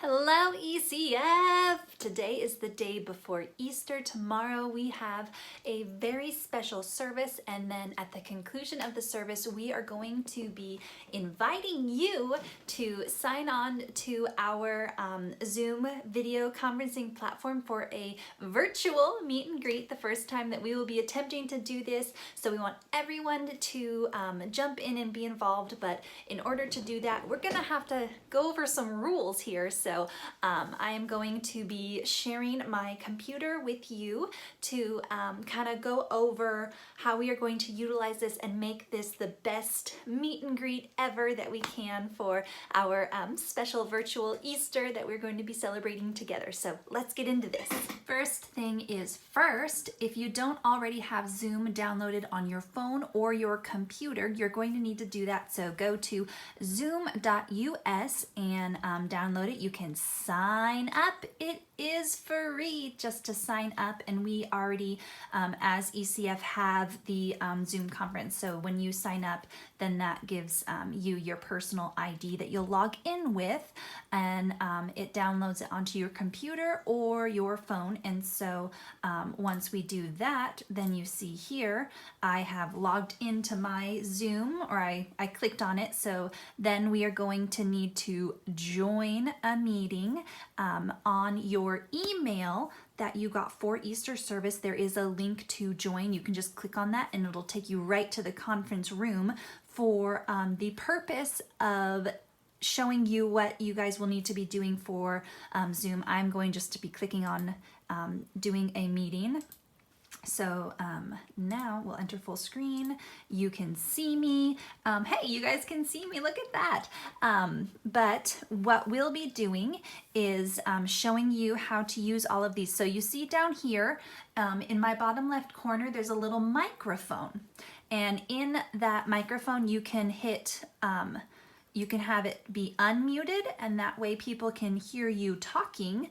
Hello ECF! Today is the day before Easter. Tomorrow we have a very special service, and then at the conclusion of the service we are going to be inviting you to sign on to our Zoom video conferencing platform for a virtual meet and greet, the first time that we will be attempting to do this. So we want everyone to jump in and be involved, but in order to do that we're gonna have to go over some rules here. So I am going to be sharing my computer with you to kind of go over how we are going to utilize this and make this the best meet and greet ever that we can for our special virtual Easter that we're going to be celebrating together. So let's get into this. First thing is first, if you don't already have Zoom downloaded on your phone or your computer, you're going to need to do that. So go to zoom.us and download it. You can sign up. It is free just to sign up, and we already as ECF have the Zoom conference. So when you sign up, then that gives you your personal ID that you'll log in with, and it downloads it onto your computer or your phone. And so once we do that, then you see here I have logged into my Zoom, or I clicked on it. So then we are going to need to join a meeting on your email that you got for Easter service. There is a link to join. You can just click on that and it'll take you right to the conference room for the purpose of showing you what you guys will need to be doing for Zoom. I'm going just to be clicking on doing a meeting. So now we'll enter full screen. You can see me. Hey, you guys can see me. Look at that. But what we'll be doing is showing you how to use all of these. So you see down here in my bottom left corner, there's a little microphone. And in that microphone, you can hit you can have it be unmuted, and that way people can hear you talking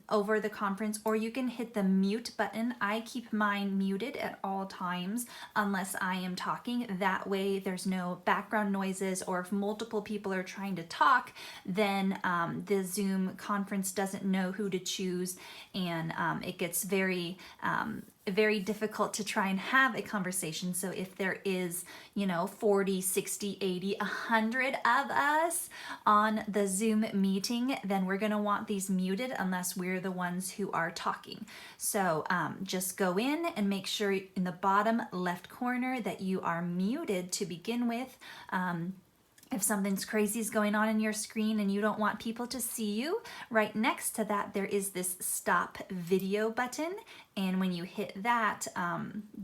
over the conference, or you can hit the mute button. I keep mine muted at all times unless I am talking. That way there's no background noises, or if multiple people are trying to talk, then the Zoom conference doesn't know who to choose, and it gets very difficult to try and have a conversation. So if there is, 40, 60, 80, 100 of us on the Zoom meeting, then we're going to want these muted unless we're the ones who are talking. So just go in and make sure in the bottom left corner that you are muted to begin with. If something's crazy is going on in your screen and you don't want people to see you, right next to that there is this stop video button. And when you hit that,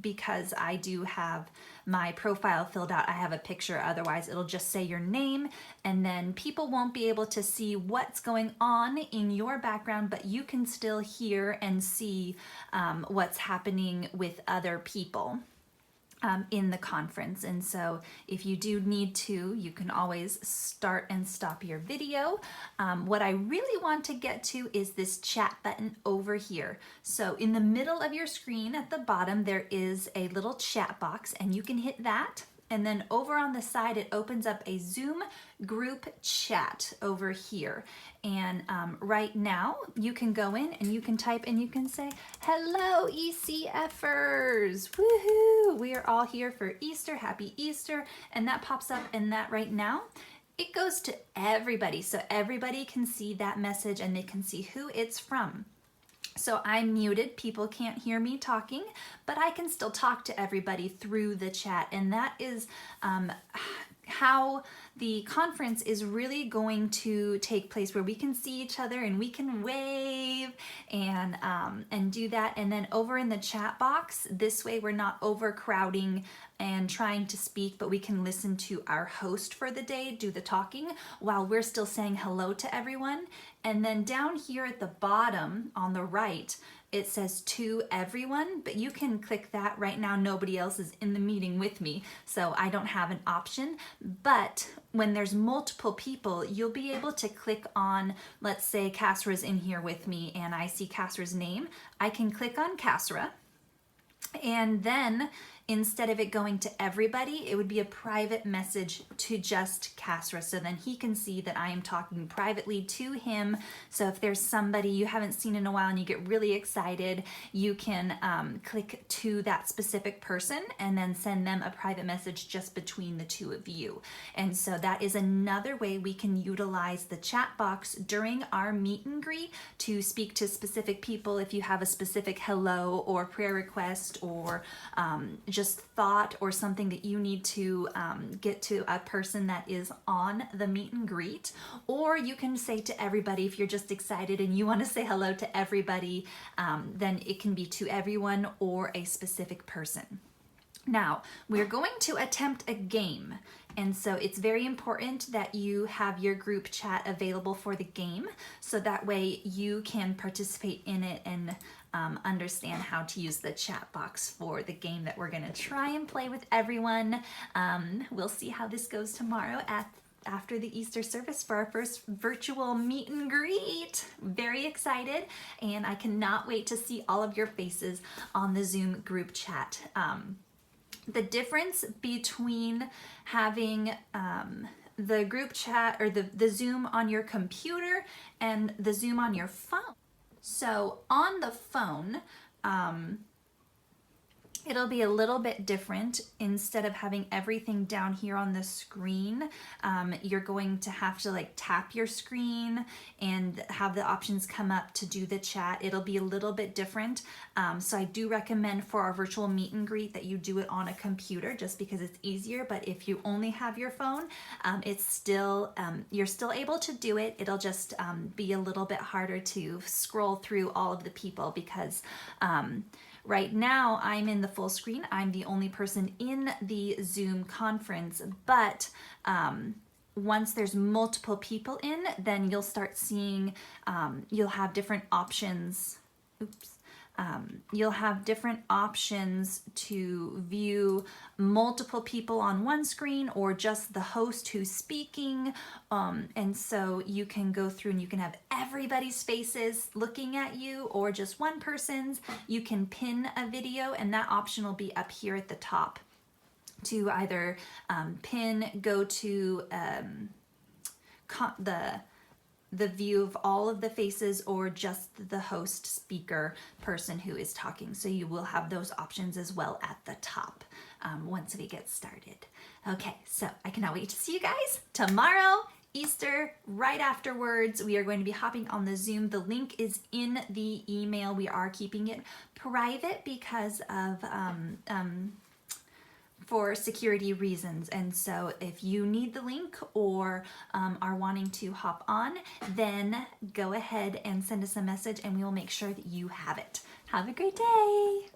because I do have my profile filled out, I have a picture, otherwise it'll just say your name, and then people won't be able to see what's going on in your background, but you can still hear and see what's happening with other people in the conference. And so if you do need to, you can always start and stop your video. What I really want to get to is this chat button over here. So in the middle of your screen at the bottom, there is a little chat box, and you can hit that. And then over on the side, it opens up a Zoom group chat over here. And right now, you can go in and you can type and you can say, hello, ECFers. Woohoo! We are all here for Easter. Happy Easter. And that pops up, and that right now, it goes to everybody. So everybody can see that message and they can see who it's from. So I'm muted, people can't hear me talking, but I can still talk to everybody through the chat. And that is how the conference is really going to take place, where we can see each other and we can wave and do that. And then over in the chat box, this way we're not overcrowding and trying to speak, but we can listen to our host for the day do the talking while we're still saying hello to everyone. And then down here at the bottom on the right, it says to everyone, but you can click that. Right now nobody else is in the meeting with me, so I don't have an option. But when there's multiple people, you'll be able to click on, let's say Kasra's in here with me and I see Kasra's name. I can click on Kasra, and then instead of it going to everybody, it would be a private message to just Kasra. So then he can see that I am talking privately to him. So if there's somebody you haven't seen in a while and you get really excited, you can click to that specific person and then send them a private message just between the two of you. And so that is another way we can utilize the chat box during our meet and greet to speak to specific people if you have a specific hello or prayer request or just thought or something that you need to get to a person that is on the meet and greet. Or you can say to everybody, if you're just excited and you want to say hello to everybody, then it can be to everyone or a specific person. Now, we're going to attempt a game. And so it's very important that you have your group chat available for the game, so that way you can participate in it and understand how to use the chat box for the game that we're going to try and play with everyone. We'll see how this goes tomorrow after the Easter service for our first virtual meet and greet. Very excited, and I cannot wait to see all of your faces on the Zoom group chat. The difference between having the group chat or the Zoom on your computer and the Zoom on your phone. So on the phone, it'll be a little bit different. Instead of having everything down here on the screen, you're going to have to like tap your screen and have the options come up to do the chat. It'll be a little bit different. So I do recommend for our virtual meet and greet that you do it on a computer just because it's easier. But if you only have your phone, it's still, you're still able to do it. It'll just be a little bit harder to scroll through all of the people because right now, I'm in the full screen. I'm the only person in the Zoom conference, but once there's multiple people in, then you'll start seeing, you'll have different options. You'll have different options to view multiple people on one screen or just the host who's speaking. And so you can go through and you can have everybody's faces looking at you or just one person's. You can pin a video and that option will be up here at the top to either pin, go to the view of all of the faces or just the host speaker person who is talking. So you will have those options as well at the top once we get started. Okay, so I cannot wait to see you guys tomorrow, Easter, right afterwards. We are going to be hopping on the Zoom. The link is in the email. We are keeping it private because of for security reasons. And so if you need the link or are wanting to hop on, then go ahead and send us a message and we will make sure that you have it. Have a great day.